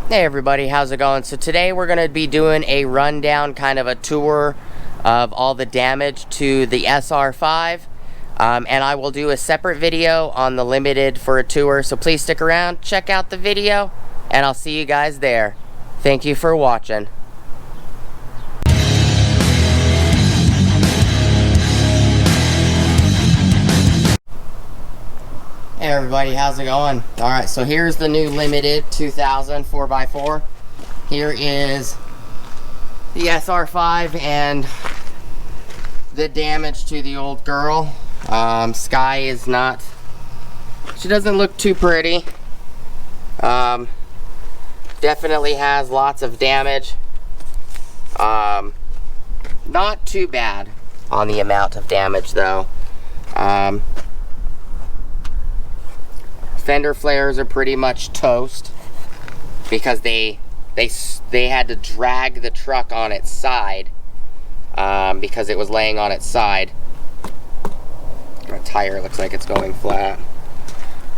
Hey everybody, how's it going? So today we're going to be doing a rundown, kind of a tour of all the damage to the SR5. And I will do a separate video on the Limited for a tour, so please stick around, check out the video, and I'll see you guys there. Thank you for watching. Hey everybody, how's it going? Alright, so here's the new Limited 2000 4x4. Here is the SR5 and the damage to the old girl. Skye is not, she doesn't look too pretty. Definitely has lots of damage. Not too bad on the amount of damage though. Fender flares are pretty much toast because they had to drag the truck on its side because it was laying on its side. My tire looks like it's going flat,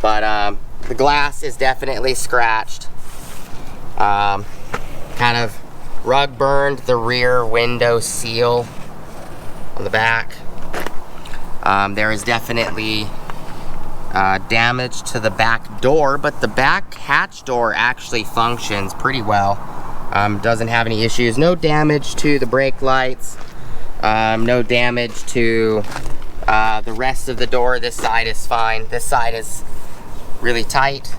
but the glass is definitely scratched. Kind of rug burned the rear window seal on the back. There is definitely damage to the back door, but the back hatch door actually functions pretty well. Doesn't have any issues. No damage to the brake lights. No damage to the rest of the door. This side is fine. This side is really tight,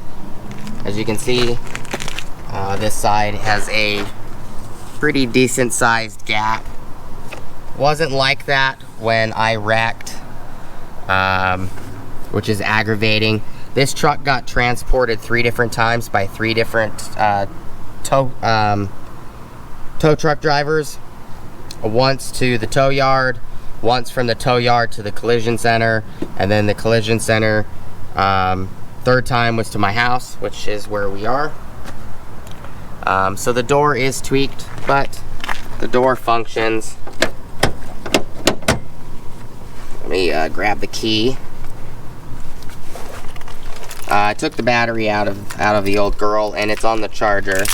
as you can see. This side has a pretty decent sized gap. Wasn't like that when I wrecked, which is aggravating. This truck got transported 3 different times by 3 different tow truck drivers. Once to the tow yard, once from the tow yard to the collision center, and then the collision center, 3rd time was to my house, which is where we are. So the door is tweaked, but the door functions. Let me grab the key. I took the battery out of the old girl, and it's on the charger.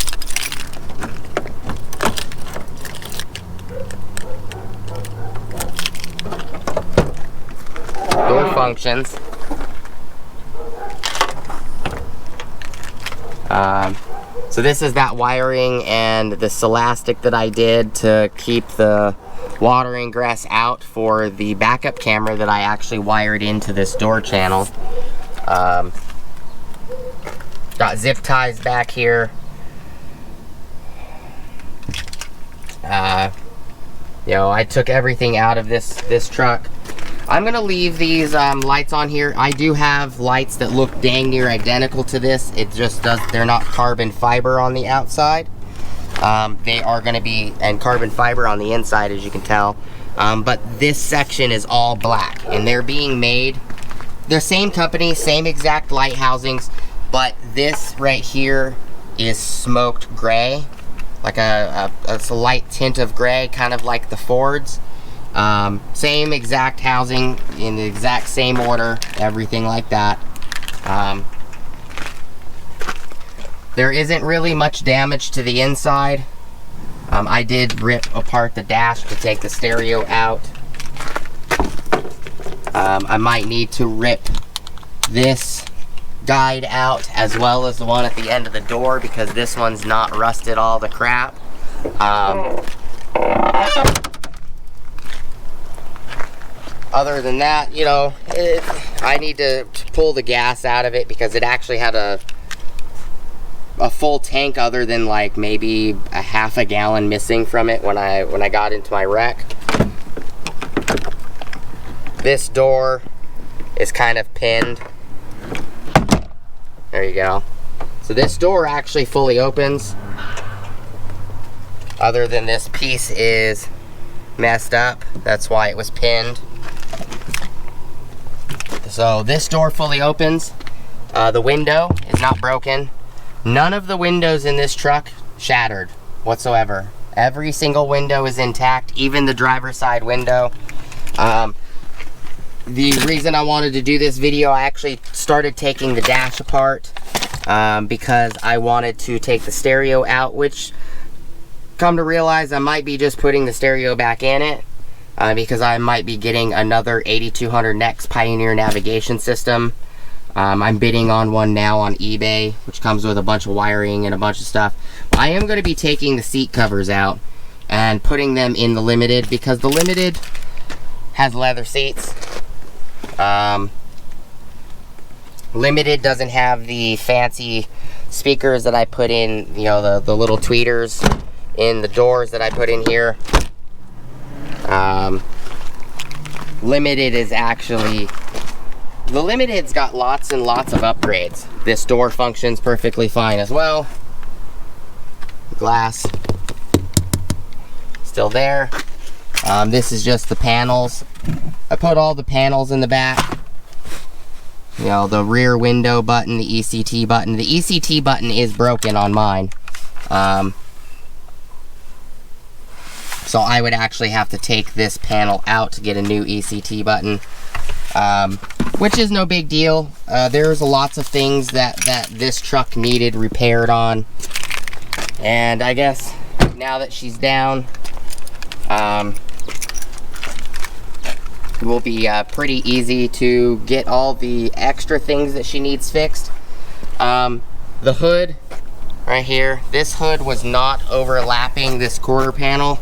Door functions. So this is that wiring and this elastic that I did to keep the water ingress out for the backup camera that I actually wired into this door channel. Got zip ties back here. You know, I took everything out of this truck. I'm gonna leave these lights on here. I do have lights that look dang near identical to this. It just they're not carbon fiber on the outside. They are gonna be, and carbon fiber on the inside, as you can tell. But this section is all black, and they're being made, they're same company, same exact light housings, but this right here is smoked gray, like it's a light tint of gray, kind of like the Fords. Same exact housing in the exact same order, everything like that. There isn't really much damage to the inside. I did rip apart the dash to take the stereo out. I might need to rip this guide out as well as the one at the end of the door, because this one's not rusted all the crap. Other than that, you know, I need to pull the gas out of it because it actually had a full tank, other than like maybe a half a gallon missing from it when I got into my wreck. This door is kind of pinned. There you go. So this door actually fully opens, other than this piece is messed up. That's why it was pinned. So this door fully opens. The window is not broken. None of the windows in this truck shattered whatsoever. Every single window is intact, even the driver's side window. The reason I wanted to do this video, I actually started taking the dash apart. because I wanted to take the stereo out, which, come to realize, I might be just putting the stereo back in it, because I might be getting another 8200 NEX Pioneer navigation system. I'm bidding on one now on eBay, which comes with a bunch of wiring and a bunch of stuff. I am going to be taking the seat covers out and putting them in the Limited, because the Limited has leather seats. Limited doesn't have the fancy speakers that I put in, you know, the little tweeters in the doors that I put in here. Limited is actually, the Limited's got lots and lots of upgrades. This door functions perfectly fine as well. Glass still there. This is just the panels. I put all the panels in the back. You know, the rear window button, the ECT button. The ECT button is broken on mine. So I would actually have to take this panel out to get a new ECT button. Which is no big deal. There's lots of things that this truck needed repaired on. And I guess now that she's down, it will be pretty easy to get all the extra things that she needs fixed. The hood right here, this hood was not overlapping this quarter panel.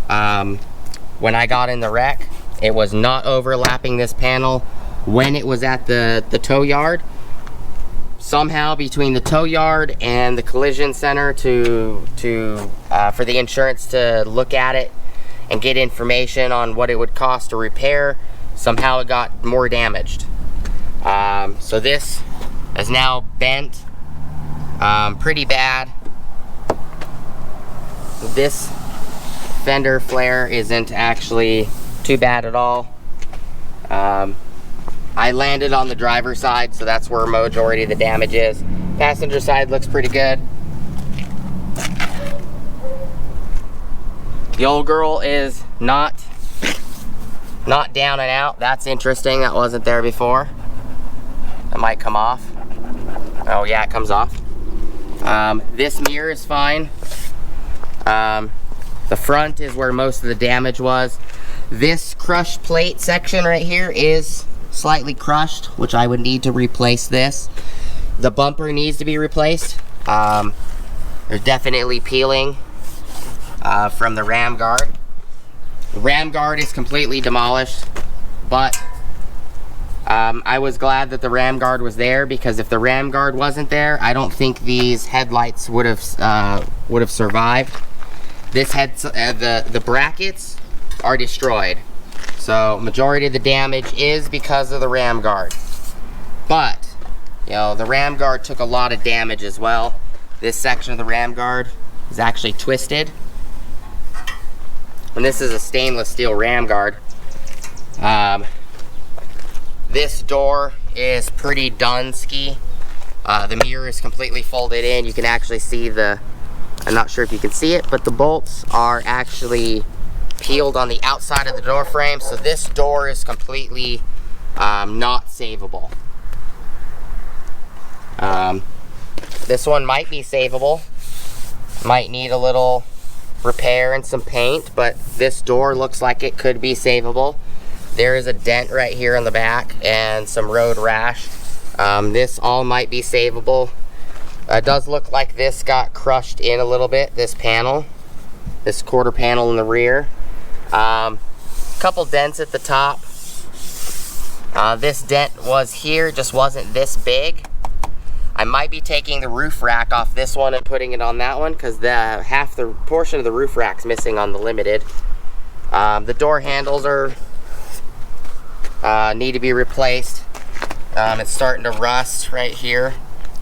When I got in the wreck, it was not overlapping this panel when it was at the tow yard. Somehow between the tow yard and the collision center for the insurance to look at it and get information on what it would cost to repair, somehow it got more damaged. So this is now bent pretty bad. This fender flare isn't actually too bad at all. I landed on the driver's side, so that's where majority of the damage is. Passenger side looks pretty good. The old girl is not down and out. That's interesting. That wasn't there before. That might come off. Oh yeah, it comes off. This mirror is fine. The front is where most of the damage was. This crushed plate section right here is slightly crushed, which I would need to replace this. The bumper needs to be replaced. There's definitely peeling from the ram guard. The ram guard is completely demolished, but I was glad that the ram guard was there, because if the ram guard wasn't there, I don't think these headlights would have survived. This the brackets are destroyed, so majority of the damage is because of the ram guard. But you know, the ram guard took a lot of damage as well. This section of the ram guard is actually twisted, and this is a stainless steel ram guard. This door is pretty done, Skye. The mirror is completely folded in. You can actually see I'm not sure if you can see it, but the bolts are actually peeled on the outside of the door frame, so this door is completely not savable. This one might be savable, might need a little repair and some paint, but this door looks like it could be savable. There is a dent right here in the back and some road rash. This all might be savable. It does look like this got crushed in a little bit, this panel, this quarter panel in the rear. Couple dents at the top. This dent was here, just wasn't this big. I might be taking the roof rack off this one and putting it on that one, because half the portion of the roof rack's missing on the Limited. The door handles need to be replaced. It's starting to rust right here,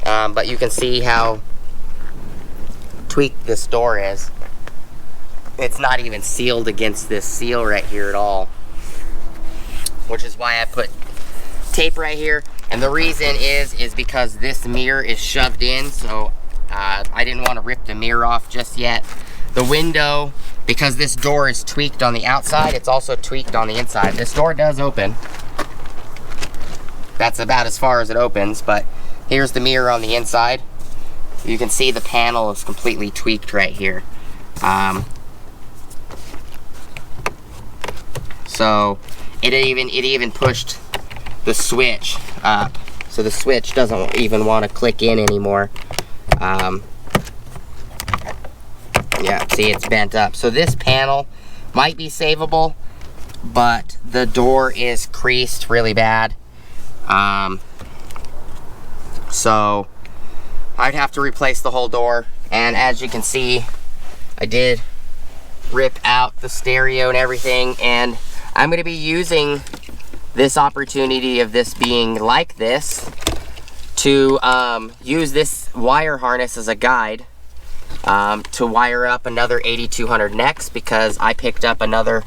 but you can see how tweaked this door is. It's not even sealed against this seal right here at all, which is why I put tape right here. And the reason is because this mirror is shoved in, so I didn't want to rip the mirror off just yet. The window, because this door is tweaked on the outside, it's also tweaked on the inside. This door does open. That's about as far as it opens, but Here's the mirror on the inside. You can see the panel is completely tweaked right here. So it even pushed the switch up. So the switch doesn't even want to click in anymore. Yeah, see, it's bent up. So this panel might be savable, but the door is creased really bad. So I'd have to replace the whole door. And as you can see, I did rip out the stereo and everything, and I'm going to be using this opportunity of this being like this to use this wire harness as a guide to wire up another 8200 NEX, because I picked up another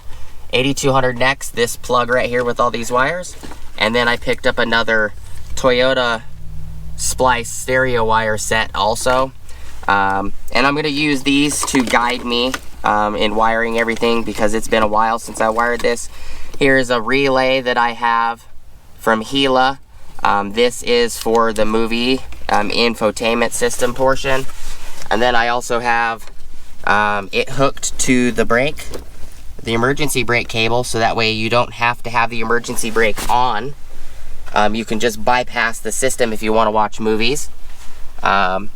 8200 NEX, this plug right here with all these wires, and then I picked up another Toyota splice stereo wire set also, and I'm going to use these to guide me in wiring everything, because it's been a while since I wired this. Here's a relay that I have from Gila. This is for the movie infotainment system portion. And then I also have it hooked to the brake, the emergency brake cable, so that way you don't have to have the emergency brake on. You can just bypass the system if you want to watch movies. That's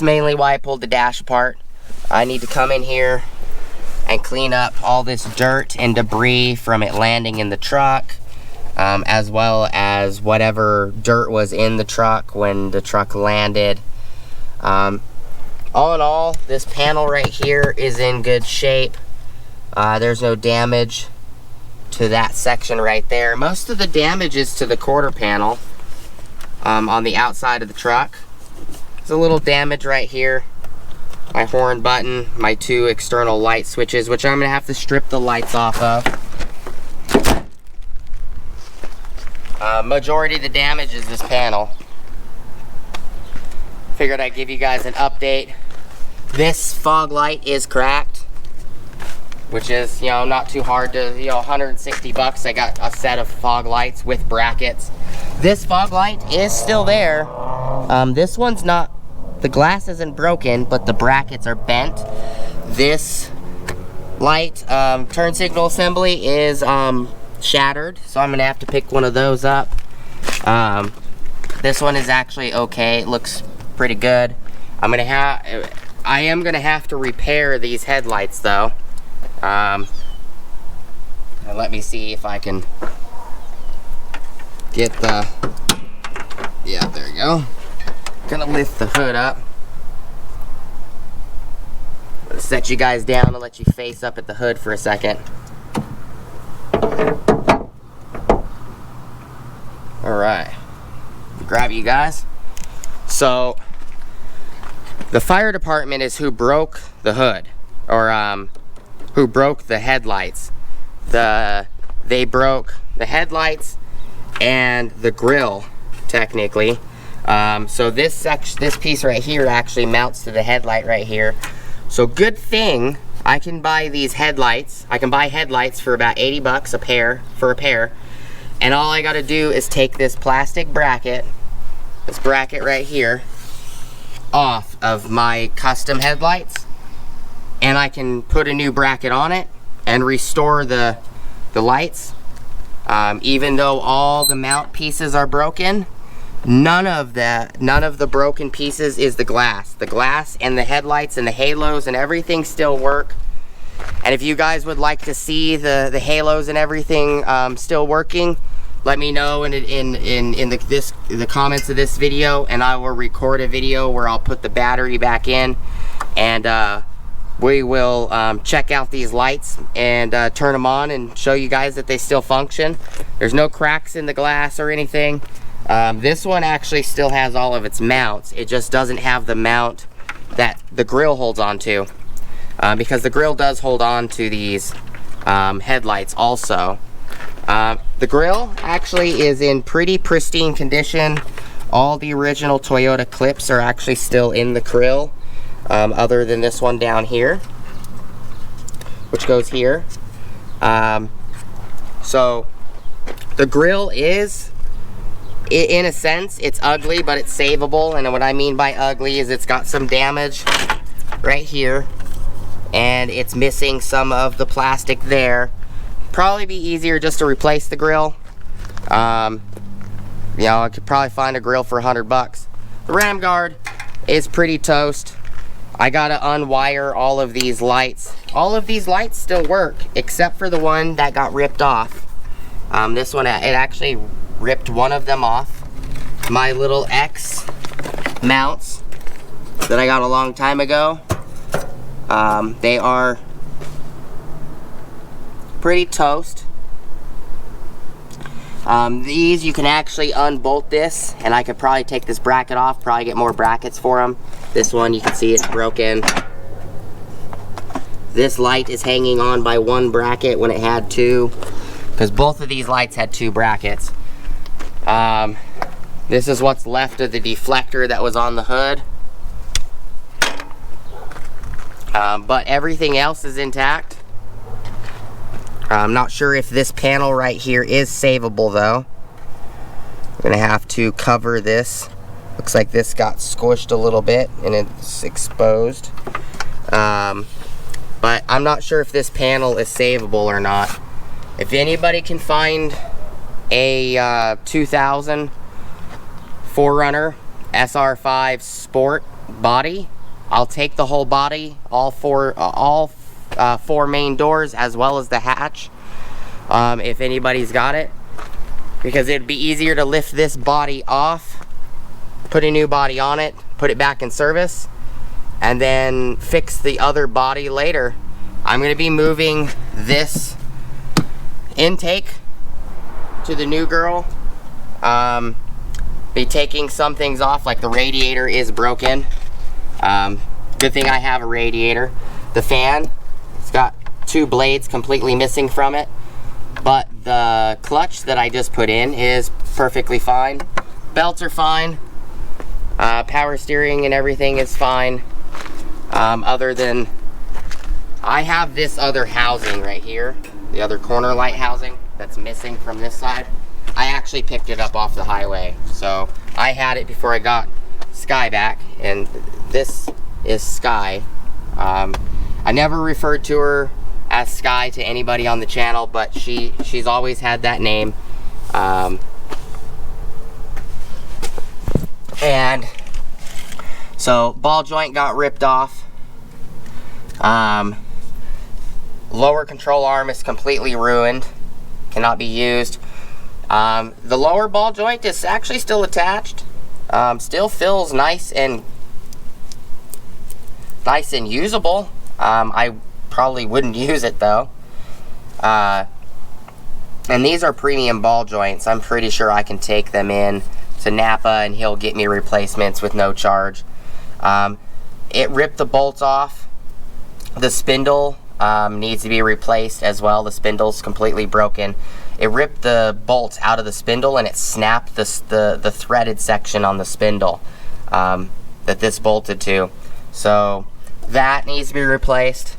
mainly why I pulled the dash apart. I need to come in here and clean up all this dirt and debris from it landing in the truck, as well as whatever dirt was in the truck when the truck landed. All in all, this panel right here is in good shape. There's no damage to that section right there. Most of the damage is to the quarter panel on the outside of the truck. There's a little damage right here. My horn button, my two external light switches, which I'm going to have to strip the lights off of. Majority of the damage is this panel. Figured I'd give you guys an update. This fog light is cracked, which is, you know, not too hard to, you know, 160 bucks. I got a set of fog lights with brackets. This fog light is still there. This one's not, the glass isn't broken, but the brackets are bent. This light turn signal assembly is shattered, so I'm gonna have to pick one of those up. This one is actually okay. It looks pretty good. I am gonna have to repair these headlights though. And let me see if I can get the, yeah, there you go. Gonna lift the hood up. Set you guys down and let you face up at the hood for a second. Alright, grab you guys. So the fire department is who broke the hood, or who broke the headlights. They broke the headlights and the grill, technically. So this piece right here actually mounts to the headlight right here. So good thing I can buy these headlights. I can buy headlights for about 80 bucks a pair, and all I gotta do is take this plastic bracket, this bracket right here, off of my custom headlights, and I can put a new bracket on it and restore the lights. Even though all the mount pieces are broken, none of the broken pieces is the glass. The glass and the headlights and the halos and everything still work. And if you guys would like to see the halos and everything still working, let me know in the comments of this video, and I will record a video where I'll put the battery back in, and we will check out these lights and turn them on and show you guys that they still function. There's no cracks in the glass or anything. This one actually still has all of its mounts. It just doesn't have the mount that the grill holds on to, because the grill does hold on to these headlights also. The grill actually is in pretty pristine condition. All the original Toyota clips are actually still in the grill, other than this one down here, which goes here. So the grill is in a sense, it's ugly, but it's savable. And what I mean by ugly is it's got some damage right here, and it's missing some of the plastic there. Probably be easier just to replace the grill. You know, I could probably find a grill for $100. The ram guard is pretty toast. I gotta unwire all of these lights. All of these lights still work, except for the one that got ripped off. This one, it actually ripped one of them off. My little X mounts that I got a long time ago. They are pretty toast. These, you can actually unbolt this, and I could probably take this bracket off, probably get more brackets for them. This one, you can see it's broken. This light is hanging on by one bracket when it had two, because both of these lights had two brackets. This is what's left of the deflector that was on the hood. But everything else is intact. I'm not sure if this panel right here is savable though. I'm gonna have to cover this. Looks like this got squished a little bit and it's exposed. But I'm not sure if this panel is savable or not. If anybody can find a 2000 4Runner SR5 Sport body, I'll take the whole body, all four main doors as well as the hatch, if anybody's got it, because it'd be easier to lift this body off, put a new body on it, put it back in service, and then fix the other body later. I'm going to be moving this intake to the new girl. Be taking some things off, like the radiator is broken. Good thing I have a radiator. The fan, it's got two blades completely missing from it, but the clutch that I just put in is perfectly fine. Belts are fine. Power steering and everything is fine. Other than I have this other housing right here, the other corner light housing that's missing from this side. I actually picked it up off the highway, so I had it before I got Skye back, and this is Skye. I never referred to her as Skye to anybody on the channel, but she's always had that name. And so ball joint got ripped off. Lower control arm is completely ruined, cannot be used. The lower ball joint is actually still attached. Still feels nice and usable. I probably wouldn't use it though. And these are premium ball joints. I'm pretty sure I can take them in to Napa and he'll get me replacements with no charge. It ripped the bolts off. The spindle needs to be replaced as well. The spindle's completely broken. It ripped the bolts out of the spindle and it snapped the threaded section on the spindle that this bolted to. So that needs to be replaced.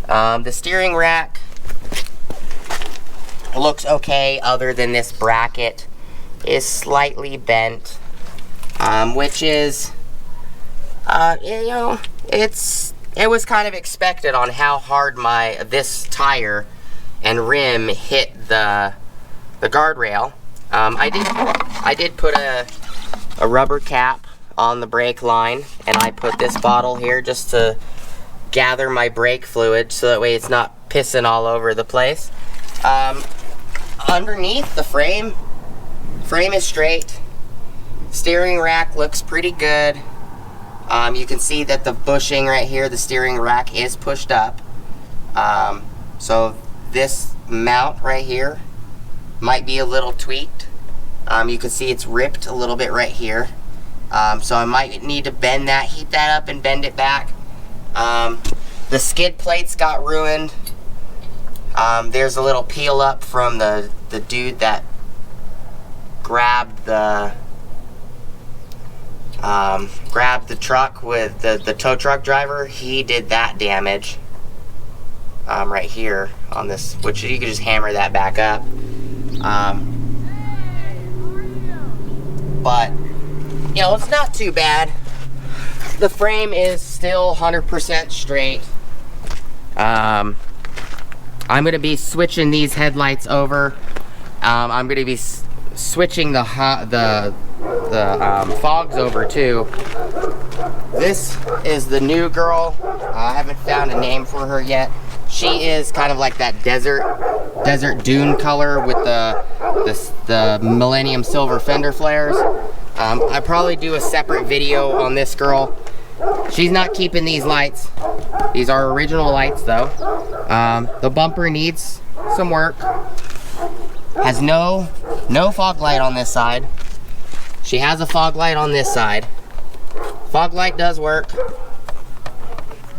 The steering rack looks okay, other than this bracket is slightly bent, which is, you know, it was kind of expected on how hard this tire and rim hit the guardrail. I did put a rubber cap on the brake line, and I put this bottle here just to gather my brake fluid so that way it's not pissing all over the place. Underneath the frame is straight. Steering rack looks pretty good. You can see that the bushing right here, the steering rack is pushed up. So this mount right here might be a little tweaked. You can see it's ripped a little bit right here. So I might need to bend that, heat that up and bend it back. The skid plates got ruined. There's a little peel up from the dude that grabbed the truck with the tow truck driver. He did that damage right here on this, which you can just hammer that back up. but you know, it's not too bad. The frame is still 100% straight. I'm gonna be switching these headlights over. I'm gonna be switching the fogs over too. This is the new girl. I haven't found a name for her yet. She is kind of like that desert dune color with the Millennium Silver fender flares. I probably do a separate video on this girl. She's not keeping these lights. These are original lights though. The bumper needs some work. Has no fog light on this side. She has a fog light on this side. Fog light does work.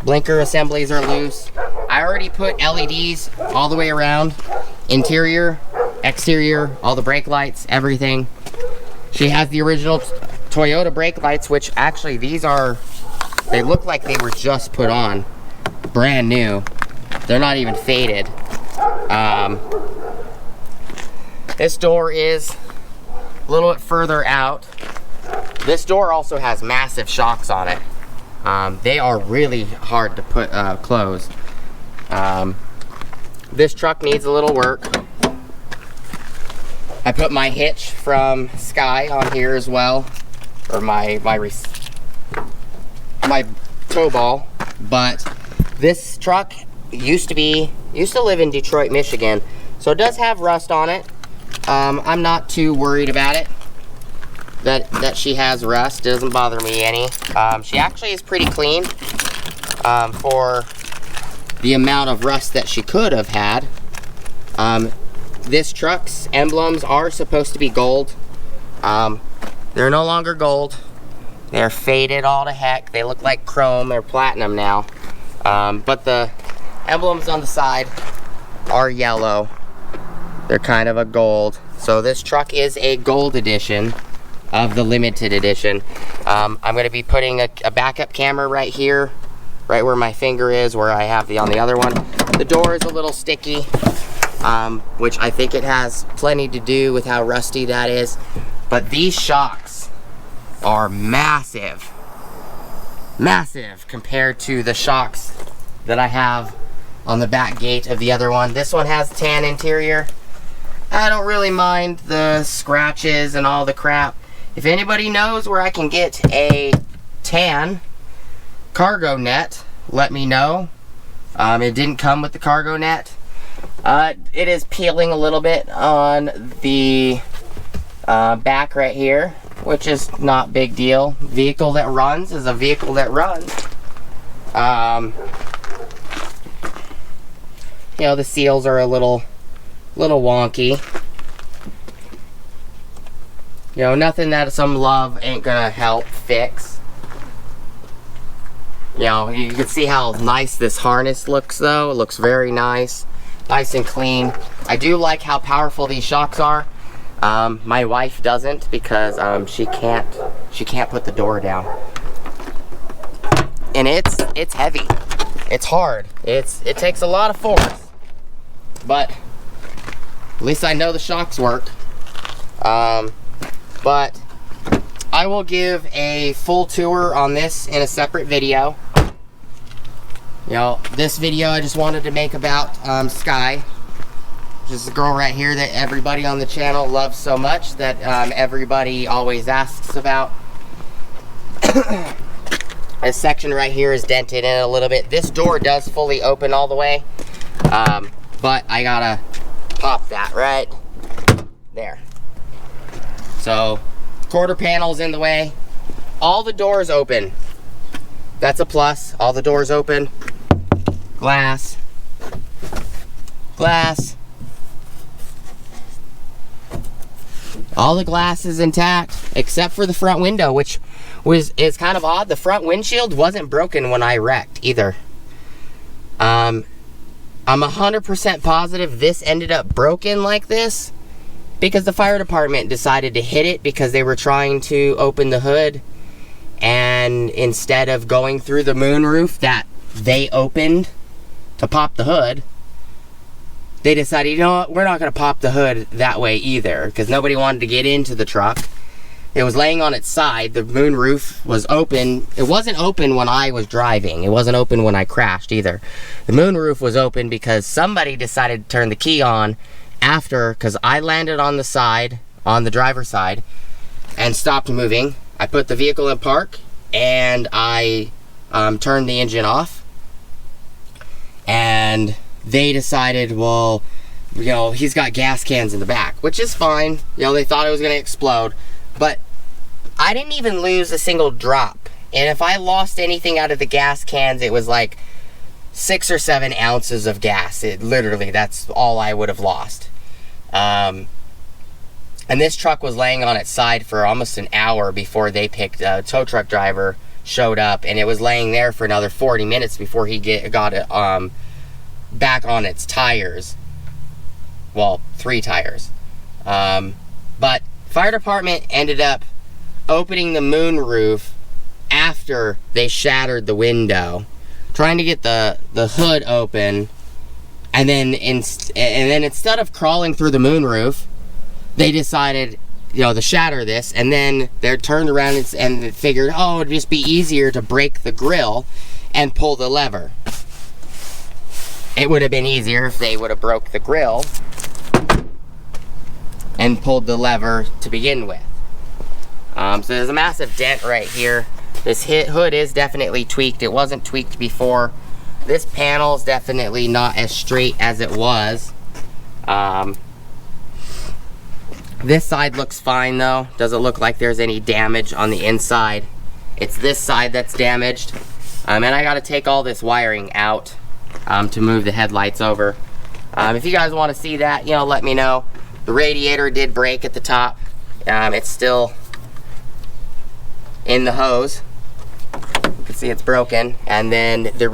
Blinker assemblies are loose. I already put LEDs all the way around. Interior, exterior, all the brake lights, everything. She has the original Toyota brake lights, which actually they look like they were just put on. Brand new. They're not even faded. This door is a little bit further out. This door also has massive shocks on it. They are really hard to put close. This truck needs a little work. I put my hitch from Skye on here as well, or my tow ball. But this truck used to live in Detroit, Michigan, so it does have rust on it. I'm not too worried about it. That she has rust, it doesn't bother me any. She actually is pretty clean for the amount of rust that she could have had. This truck's emblems are supposed to be gold. They're no longer gold. They're faded all to heck. They look like chrome. They're platinum now. But the emblems on the side are yellow. They're kind of a gold. So this truck is a gold edition of the limited edition. I'm going to be putting a backup camera right here, right where my finger is, where I have on the other one. The door is a little sticky, which I think it has plenty to do with how rusty that is. But these shocks are massive. Massive compared to the shocks that I have on the back gate of the other one. This one has tan interior. I don't really mind the scratches and all the crap. If anybody knows where I can get a tan cargo net, let me know. It didn't come with the cargo net. It is peeling a little bit on the back right here, which is not big deal. Vehicle that runs is a vehicle that runs. You know, the seals are a little wonky. You know, nothing that some love ain't gonna help fix. You know, you can see how nice this harness looks though. It looks very nice. Nice and clean. I do like how powerful these shocks are. My wife doesn't because she can't put the door down. And it's heavy. It's hard. It takes a lot of force. But at least I know the shocks work. But I will give a full tour on this in a separate video. You know, this video I just wanted to make about Skye, which is the girl right here that everybody on the channel loves so much that everybody always asks about. This section right here is dented in a little bit. This door does fully open all the way, but I gotta pop that right there. So, quarter panel's in the way. All the doors open. That's a plus. All the doors open. Glass. Glass. All the glass is intact, except for the front window, which is kind of odd. The front windshield wasn't broken when I wrecked either. I'm 100% positive this ended up broken like this because the fire department decided to hit it because they were trying to open the hood, and instead of going through the moonroof that they opened to pop the hood, they decided, you know what, we're not going to pop the hood that way either, because nobody wanted to get into the truck. it was laying on its side. The moonroof was open. It wasn't open when I was driving. It wasn't open when I crashed either. The moonroof was open because somebody decided to turn the key on after, because I landed on the side, on the driver's side, and stopped moving. I put the vehicle in park, and I turned the engine off. And they decided, well, you know, he's got gas cans in the back, which is fine. You know, they thought it was going to explode. But I didn't even lose a single drop. And if I lost anything out of the gas cans, it was like 6 or 7 ounces of gas. Literally, that's all I would have lost. And this truck was laying on its side for almost an hour before they picked a tow truck driver showed up, and it was laying there for another 40 minutes before he got it back on its tires. Well, 3 tires. But fire department ended up opening the moonroof after they shattered the window, trying to get the hood open, and then instead of crawling through the moonroof, they decided, you know, to shatter this, and then they turned around and figured, oh, it'd just be easier to break the grill and pull the lever. It would have been easier if they would have broke the grill and pulled the lever to begin with. So there's a massive dent right here. This hood is definitely tweaked. It wasn't tweaked before. This panel is definitely not as straight as it was. This side looks fine though. Doesn't look like there's any damage on the inside. It's this side that's damaged. And I gotta take all this wiring out to move the headlights over. If you guys want to see that, you know, let me know. The radiator did break at the top. It's still in the hose. You can see it's broken. And then the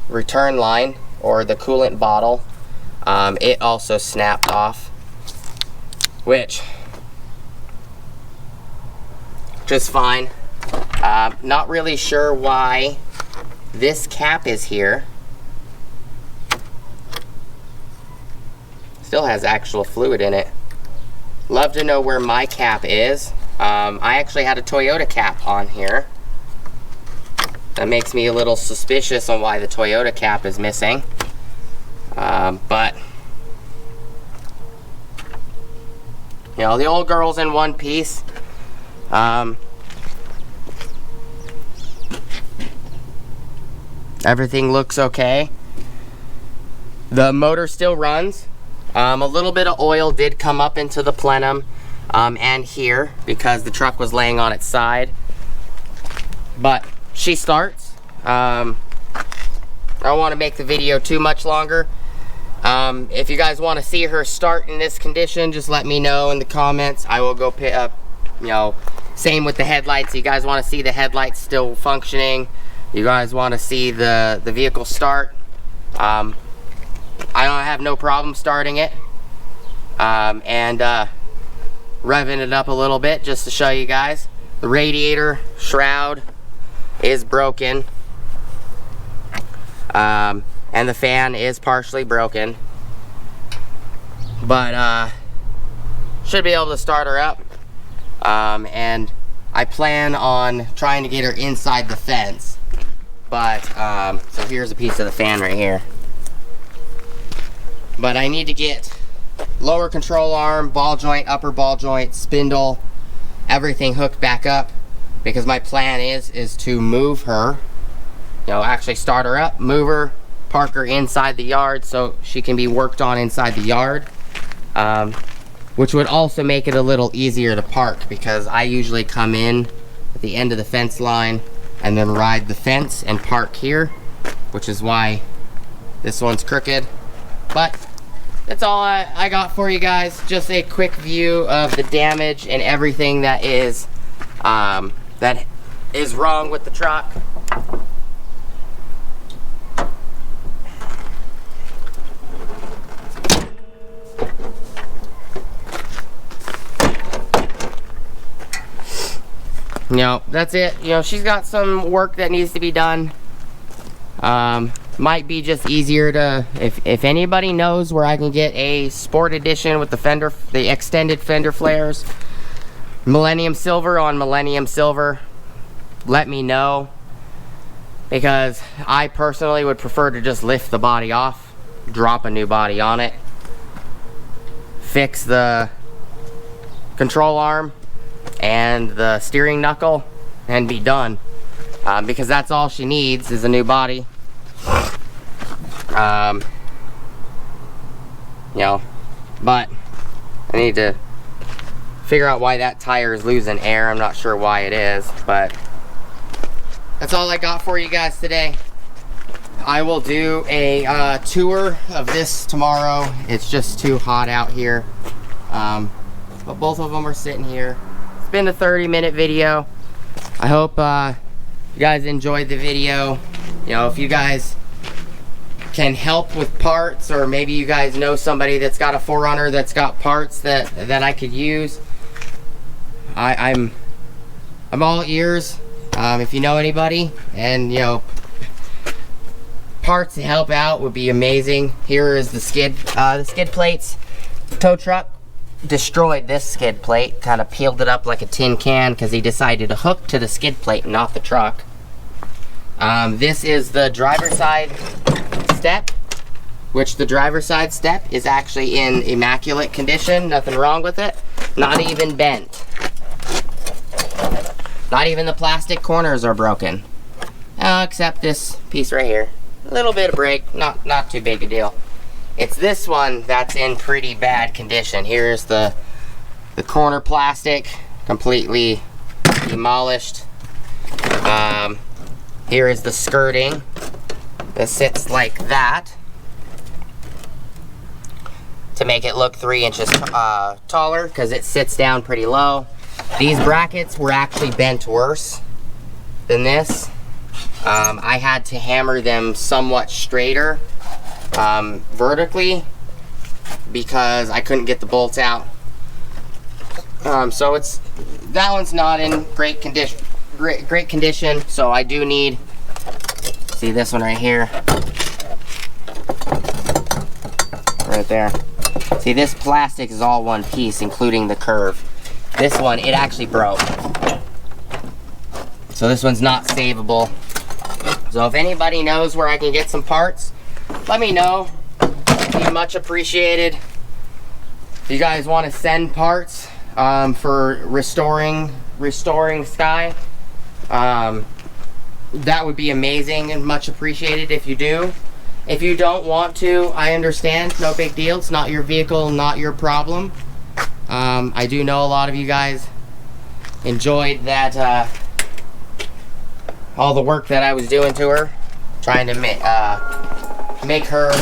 return line, or the coolant bottle, it also snapped off, which is fine. Not really sure why this cap is here. Still has actual fluid in it. Love to know where my cap is. I actually had a Toyota cap on here. That makes me a little suspicious on why the Toyota cap is missing. But you know, the old girl's in one piece. Everything looks okay. The motor still runs. A little bit of oil did come up into the plenum and here because the truck was laying on its side. But she starts. I don't want to make the video too much longer. If you guys want to see her start in this condition, just let me know in the comments. I will go pick up, you know, same with the headlights. You guys want to see the headlights still functioning? You guys want to see the vehicle start? I don't have no problem starting it and revving it up a little bit just to show you guys. The radiator shroud is broken, and the fan is partially broken, but should be able to start her up. And I plan on trying to get her inside the fence, but so here's a piece of the fan right here. But I need to get lower control arm, ball joint, upper ball joint, spindle, everything hooked back up, because my plan is to move her, you know, actually start her up, move her, park her inside the yard so she can be worked on inside the yard, which would also make it a little easier to park, because I usually come in at the end of the fence line and then ride the fence and park here, which is why this one's crooked. But that's all I got for you guys. Just a quick view of the damage and everything that is wrong with the truck. You know, that's it. You know, she's got some work that needs to be done. Might be just easier to, if anybody knows where I can get a sport edition with the extended fender flares, Millennium Silver on Millennium Silver, let me know, because I personally would prefer to just lift the body off, drop a new body on it, fix the control arm and the steering knuckle, and be done. Because that's all she needs is a new body. You know, but I need to figure out why that tire is losing air. I'm not sure why it is, but that's all I got for you guys today. I will do a tour of this tomorrow. It's just too hot out here. But both of them are sitting here. It's been a 30-minute video. I hope you guys enjoyed the video. You know, if you guys can help with parts, or maybe you guys know somebody that's got a 4Runner that's got parts that I could use, I'm all ears. If you know anybody, and you know, parts to help out would be amazing. Here is the skid plates. Tow truck destroyed this skid plate, kind of peeled it up like a tin can because he decided to hook to the skid plate and not the truck. This is the driver's side step, which the driver's side step is actually in immaculate condition. Nothing wrong with it. Not even bent. Not even the plastic corners are broken. Except this piece right here. A little bit of break, not too big a deal. It's this one that's in pretty bad condition. Here's the corner plastic, completely demolished. Here is the skirting that sits like that to make it look 3 inches taller, because it sits down pretty low. These brackets were actually bent worse than this. I had to hammer them somewhat straighter vertically because I couldn't get the bolts out. So that one's not in great condition. Great condition. So I do need, see this one right here, right there. See, this plastic is all one piece, including the curve. This one, it actually broke. So this one's not savable. So if anybody knows where I can get some parts, let me know. It'd be much appreciated. If you guys want to send parts for restoring Skye, that would be amazing and much appreciated if you do. If you don't want to, I understand. No big deal. It's not your vehicle, not your problem. I do know a lot of you guys enjoyed that, all the work that I was doing to her, trying to make her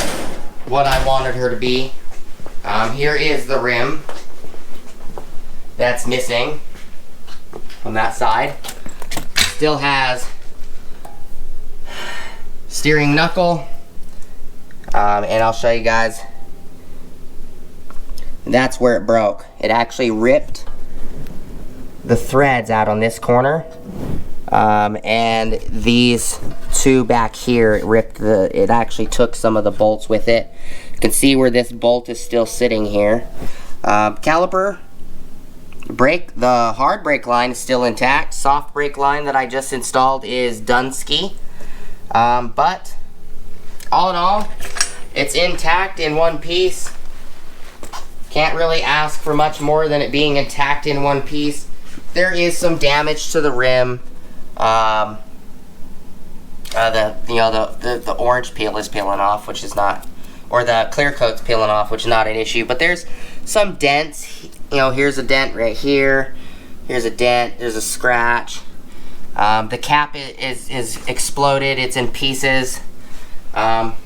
what I wanted her to be. Here is the rim that's missing on that side. Still has steering knuckle, and I'll show you guys. That's where it broke. It actually ripped the threads out on this corner, and these two back here, it actually took some of the bolts with it. You can see where this bolt is still sitting here. Caliper brake, the hard brake line is still intact. Soft brake line that I just installed is Dunsky. But all in all, it's intact in one piece. Can't really ask for much more than it being intact in one piece. There is some damage to the rim. The orange peel is peeling off, which is not, or the clear coat's peeling off, which is not an issue. But there's some dents. You know, here's a dent right here. Here's a dent. There's a scratch. The cap is exploded. It's in pieces,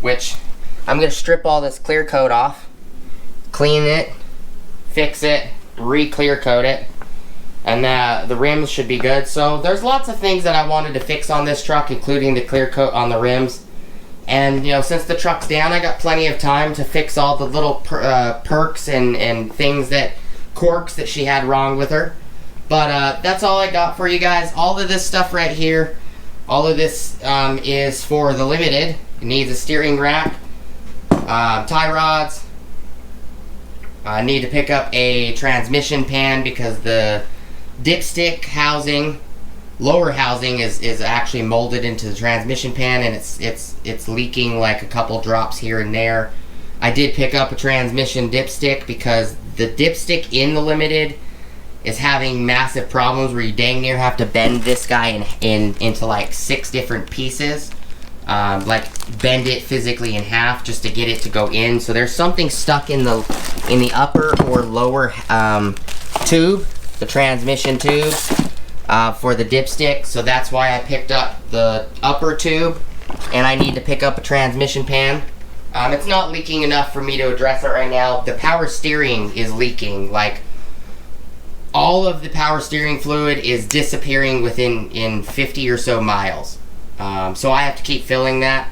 which I'm gonna strip all this clear coat off, clean it, fix it, re-clear coat it, and the rims should be good. So there's lots of things that I wanted to fix on this truck, including the clear coat on the rims. And you know, since the truck's down, I got plenty of time to fix all the little perks and things, quirks that she had wrong with her. But that's all I got for you guys. All of this stuff right here, all of this is for the Limited. It needs a steering rack, tie rods. I need to pick up a transmission pan because the dipstick housing, lower housing is actually molded into the transmission pan, and it's leaking like a couple drops here and there. I did pick up a transmission dipstick because the dipstick in the Limited is having massive problems where you dang near have to bend this guy into like 6 different pieces. Like bend it physically in half just to get it to go in. So there's something stuck in the upper or lower tube, the transmission tube, for the dipstick. So that's why I picked up the upper tube, and I need to pick up a transmission pan. It's not leaking enough for me to address it right now. The power steering is leaking. Like, all of the power steering fluid is disappearing within 50 or so miles. So I have to keep filling that.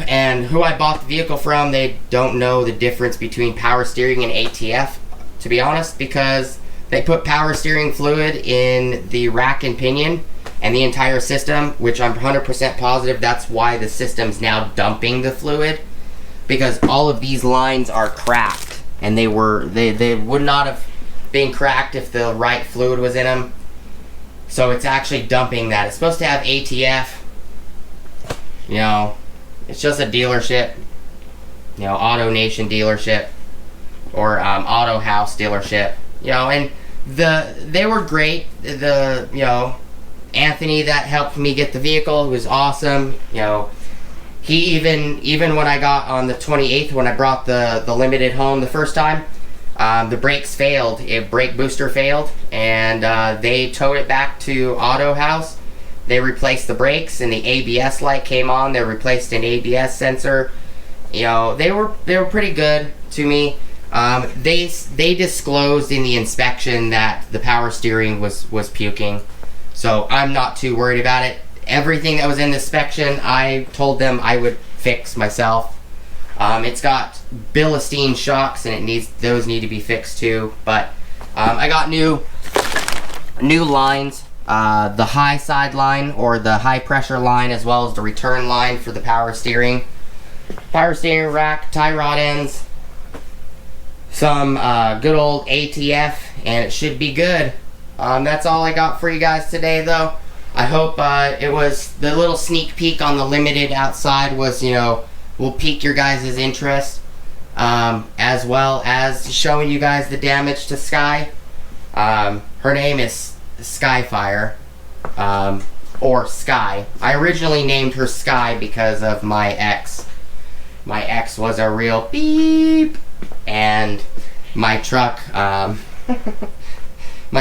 And who I bought the vehicle from, they don't know the difference between power steering and ATF, to be honest, because they put power steering fluid in the rack and pinion and the entire system, which I'm 100% positive that's why the system's now dumping the fluid, because all of these lines are cracked, and they would not have been cracked if the right fluid was in them. So it's actually dumping that. It's supposed to have ATF. You know, it's just a dealership. You know, Auto Nation dealership, or Auto House dealership. You know, and they were great. You know, Anthony that helped me get the vehicle was awesome. You know, he even when I got on the 28th, when I brought the Limited home the first time, the brakes failed. Brake booster failed, and they towed it back to Auto House. They replaced the brakes, and the ABS light came on. They replaced an ABS sensor. You know, they were pretty good to me. They disclosed in the inspection that the power steering was puking, so I'm not too worried about it. Everything that was in the inspection, I told them I would fix myself. It's got Bilstein shocks, and those need to be fixed too. But I got new lines, the high side line, or the high pressure line, as well as the return line for the power steering rack, tie rod ends, some good old ATF, and it should be good. That's all I got for you guys today, though. I hope it was the little sneak peek on the Limited outside was, you know, will pique your guys' interest, as well as showing you guys the damage to Skye. Her name is Skyfire, or Skye. I originally named her Skye because of my ex. My ex was a real beep, and my truck, my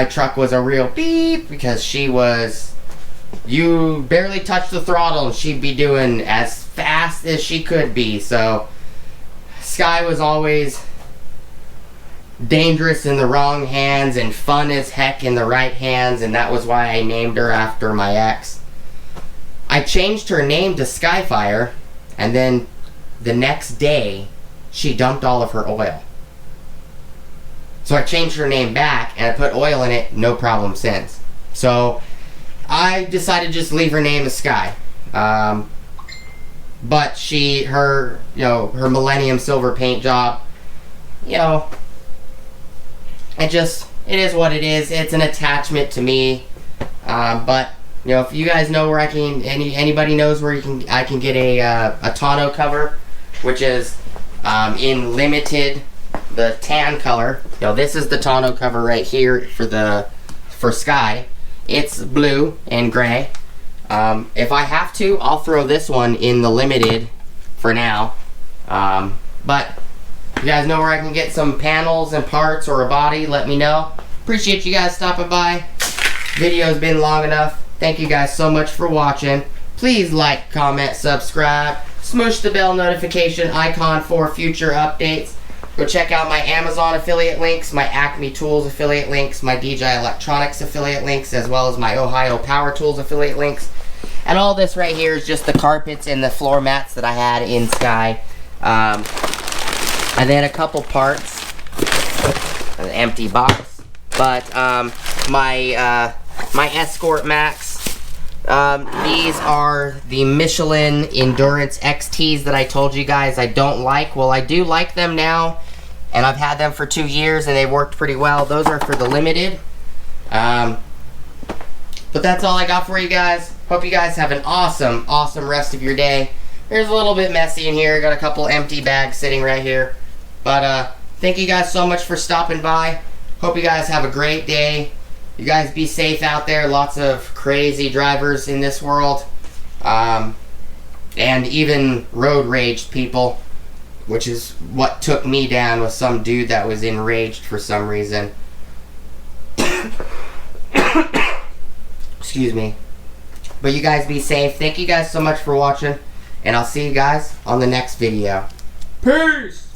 truck was a real beep because she was, you barely touch the throttle and she'd be doing as fast as she could be. So Skye was always dangerous in the wrong hands and fun as heck in the right hands, and that was why I named her after my ex. I changed her name to Skyfire, and then the next day she dumped all of her oil. So I changed her name back and I put oil in it, no problem since. So I decided to just leave her name as Skye. But her Millennium Silver paint job, you know, it is what it is. It's an attachment to me. But you know, if you guys know where anybody knows where I can get a tonneau cover, which is in Limited, the tan color. You know, this is the tonneau cover right here for Skye. It's blue and gray. If I have to, I'll throw this one in the Limited for now. But if you guys know where I can get some panels and parts or a body, let me know. Appreciate you guys stopping by. Video's been long enough. Thank you guys so much for watching. Please like, comment, subscribe. Smoosh the bell notification icon for future updates. Go check out my Amazon affiliate links, my Acme Tools affiliate links, my DJI Electronics affiliate links, as well as my Ohio Power Tools affiliate links. And all this right here is just the carpets and the floor mats that I had in Skye. And then a couple parts. An empty box. But my Escort Max. These are the Michelin Endurance XTs that I told you guys I don't like. Well, I do like them now, and I've had them for 2 years and they worked pretty well. Those are for the Limited. But that's all I got for you guys. Hope you guys have an awesome, awesome rest of your day. There's a little bit messy in here. Got a couple empty bags sitting right here. But thank you guys so much for stopping by. Hope you guys have a great day. You guys be safe out there. Lots of crazy drivers in this world. And even road raged people, which is what took me down, with some dude that was enraged for some reason. Excuse me. But you guys be safe. Thank you guys so much for watching, and I'll see you guys on the next video. Peace!